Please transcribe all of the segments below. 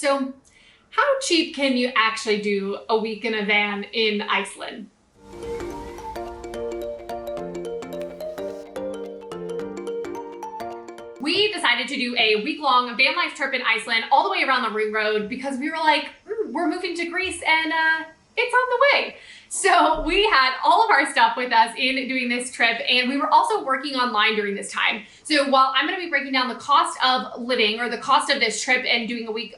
So how cheap can you actually do a week in a van in Iceland? We decided to do a week-long van life trip in Iceland all the way around the ring road because we were like, we're moving to Greece and it's on the way. So we had all of our stuff with us in doing this trip, and we were also working online during this time. So while I'm going to be breaking down the cost of living or the cost of this trip and doing a week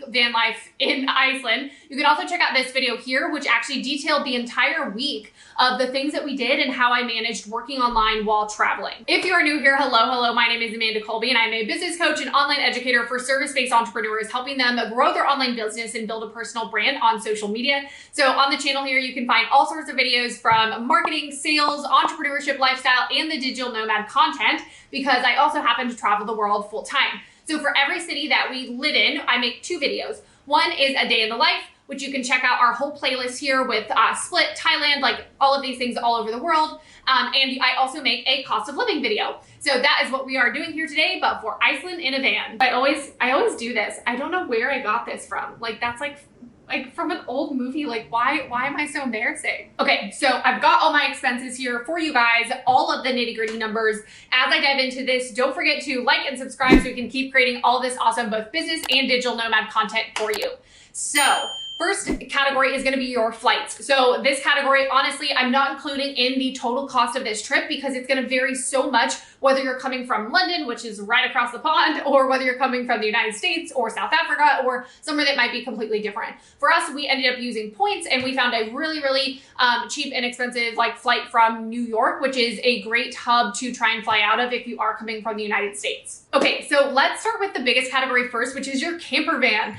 van life in Iceland, you can also check out this video here, which actually detailed the entire week of the things that we did and how I managed working online while traveling. If you are new here, hello, my name is Kolbye, and I'm a business coach and online educator for service-based entrepreneurs, helping them grow their online business and build a personal brand on social media. So on the channel here, you can find all sorts of videos from marketing, sales, entrepreneurship, lifestyle, and the digital nomad content, because I also happen to travel the world full time. So for every city that we live in, I make 2 videos. One is a day in the life, which you can check out our whole playlist here with Split, Thailand, like all of these things all over the world. And I also make a cost of living video. So that is what we are doing here today, but for Iceland in a van. I always do this. I don't know where I got this from. Like that's like from an old movie. Like why am I so embarrassing? Okay, so I've got all my expenses here for you guys, all of the nitty-gritty numbers. As I dive into this, don't forget to like and subscribe so we can keep creating all this awesome both business and digital nomad content for you. So first category is going to be your flights. So this category, honestly, I'm not including in the total cost of this trip because it's going to vary so much whether you're coming from London, which is right across the pond, or whether you're coming from the United States or South Africa or somewhere that might be completely different. For us, we ended up using points, and we found a really cheap and inexpensive flight from New York, which is a great hub to try and fly out of if you are coming from the United States. Okay, so let's start with the biggest category first, which is your camper van.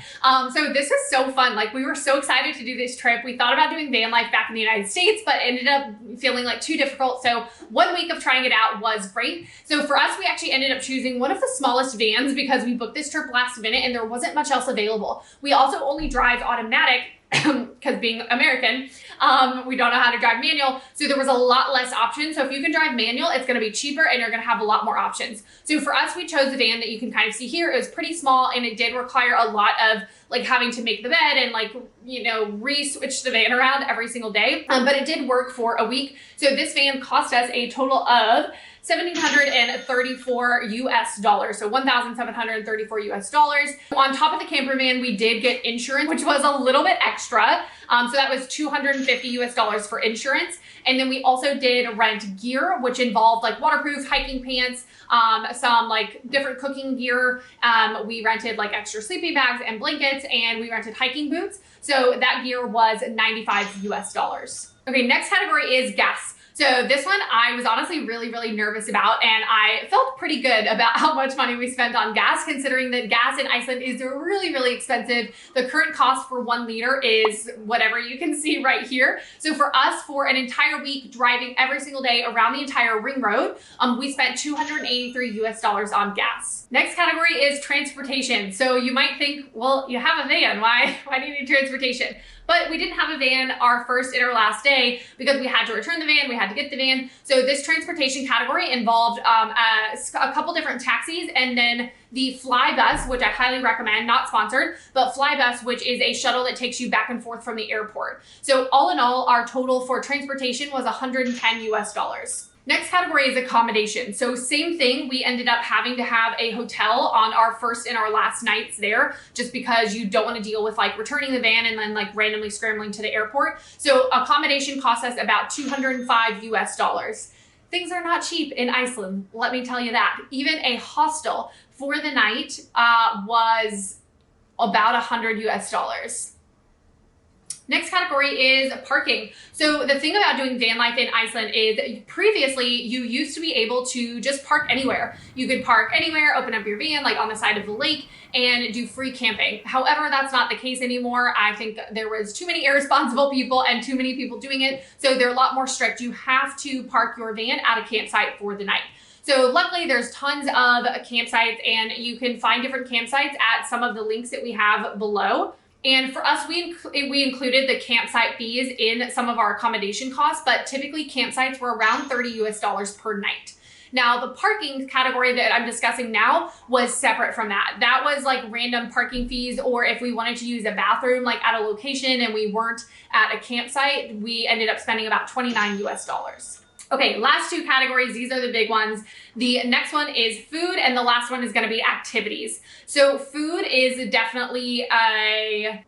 So this was so fun. Like we were so excited to do this trip. We thought about doing van life back in the United States, but ended up feeling like too difficult. So 1 week of trying it out was great. So for us, we actually ended up choosing one of the smallest vans because we booked this trip last minute and there wasn't much else available. We also only drive automatic because being American, we don't know how to drive manual. So there was a lot less options. So if you can drive manual, it's going to be cheaper and you're going to have a lot more options. So for us, we chose the van that you can kind of see here. It was pretty small and it did require a lot of having to make the bed and re-switch the van around every single day. But it did work for a week. So this van cost us a total of $1,734 US. So $1,734 US. On top of the camper van, we did get insurance, which was a little bit extra. So that was $250 US for insurance. And then we also did rent gear, which involved waterproof hiking pants, some different cooking gear. We rented extra sleeping bags and blankets, and we rented hiking boots. So that gear was $95 US. Okay, next category is gas. So this one I was honestly really nervous about, and I felt pretty good about how much money we spent on gas, considering that gas in Iceland is really expensive. The current cost for 1 liter is whatever you can see right here. So for us, for an entire week driving every single day around the entire ring road, we spent $283 US on gas. Next category is transportation. So you might think, well, you have a van, why do you need transportation? But we didn't have a van our first and our last day because we had to return the van, we had to get the van. So this transportation category involved a couple different taxis, and then the fly bus, which I highly recommend, not sponsored, but fly bus, which is a shuttle that takes you back and forth from the airport. So all in all, our total for transportation was $110 US. Next category is accommodation. So same thing, we ended up having to have a hotel on our first and our last nights there, just because you don't want to deal with returning the van and then randomly scrambling to the airport. So accommodation cost us about $205 US. Things are not cheap in Iceland, let me tell you that. Even a hostel for the night was about $100 US. Next category is parking. So the thing about doing van life in Iceland is previously you used to be able to just park anywhere. You could park anywhere, open up your van on the side of the lake and do free camping. However, that's not the case anymore. I think there was too many irresponsible people and too many people doing it. So they're a lot more strict. You have to park your van at a campsite for the night. So luckily there's tons of campsites, and you can find different campsites at some of the links that we have below. And for us, we included the campsite fees in some of our accommodation costs, but typically campsites were around $30 US per night. Now, the parking category that I'm discussing now was separate from that. That was like random parking fees, or if we wanted to use a bathroom like at a location and we weren't at a campsite, we ended up spending about $29 US. Okay, last two categories, these are the big ones. The next one is food, and the last one is gonna be activities. So food is definitely a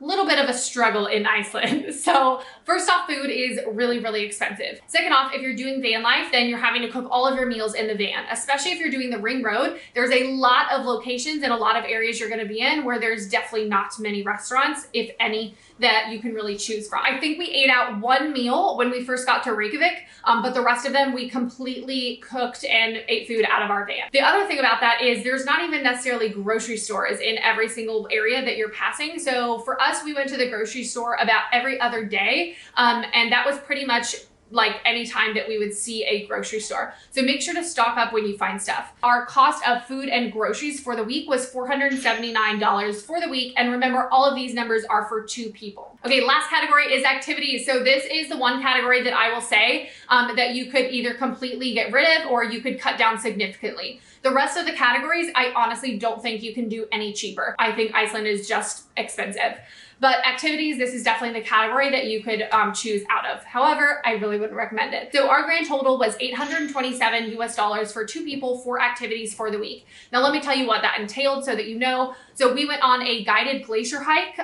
little bit of a struggle in Iceland. So first off, food is really, really expensive. Second off, if you're doing van life, then you're having to cook all of your meals in the van, especially if you're doing the ring road. There's a lot of locations and a lot of areas you're gonna be in where there's definitely not many restaurants, if any, that you can really choose from. I think we ate out one meal when we first got to Reykjavik, but the rest of them we completely cooked and ate food out of our van. The other thing about that is there's not even necessarily grocery stores in every single area that you're passing. So for us, we went to the grocery store about every other day, and that was pretty much like any time that we would see a grocery store. So make sure to stock up when you find stuff. Our cost of food and groceries for the week was $479 for the week. And remember, all of these numbers are for 2 people. Okay, last category is activities. So this is the one category that I will say that you could either completely get rid of or you could cut down significantly. The rest of the categories, I honestly don't think you can do any cheaper. I think Iceland is just expensive. But activities, this is definitely the category that you could choose out of. However, I really wouldn't recommend it. So our grand total was $827 US for 2 people for activities for the week. Now let me tell you what that entailed so that you know. So we went on a guided glacier hike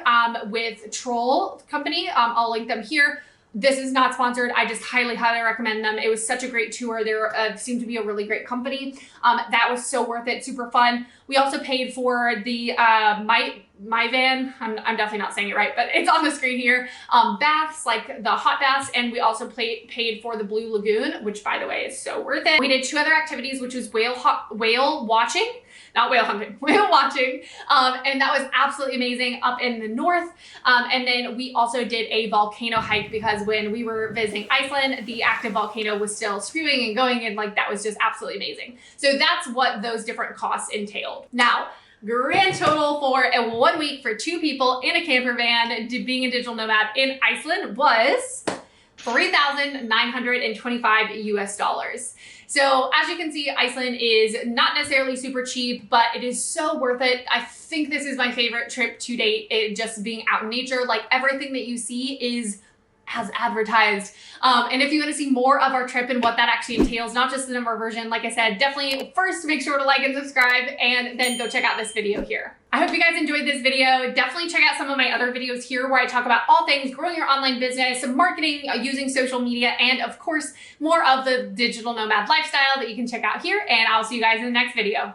with Troll Company. I'll link them here. This is not sponsored. I just highly, highly recommend them. It was such a great tour. They seemed to be a really great company. That was so worth it, super fun. We also paid for the my van, I'm definitely not saying it right, but it's on the screen here. Baths, like the hot baths, and we also paid for the Blue Lagoon, which by the way is so worth it. We did 2 other activities, which was whale watching, not whale hunting, whale watching, and that was absolutely amazing up in the north. And then we also did a volcano hike because when we were visiting Iceland, the active volcano was still spewing and going, and like that was just absolutely amazing. So that's what those different costs entailed. Now, grand total for a 1 week for 2 people in a camper van being a digital nomad in Iceland was $3,925 US. So as you can see, Iceland is not necessarily super cheap, but it is so worth it. I think this is my favorite trip to date. It just being out in nature, like everything that you see is as advertised. And if you want to see more of our trip and what that actually entails, not just the number version, like I said, definitely first make sure to like and subscribe and then go check out this video here. I hope you guys enjoyed this video. Definitely check out some of my other videos here where I talk about all things growing your online business, marketing, using social media, and of course, more of the digital nomad lifestyle that you can check out here. And I'll see you guys in the next video.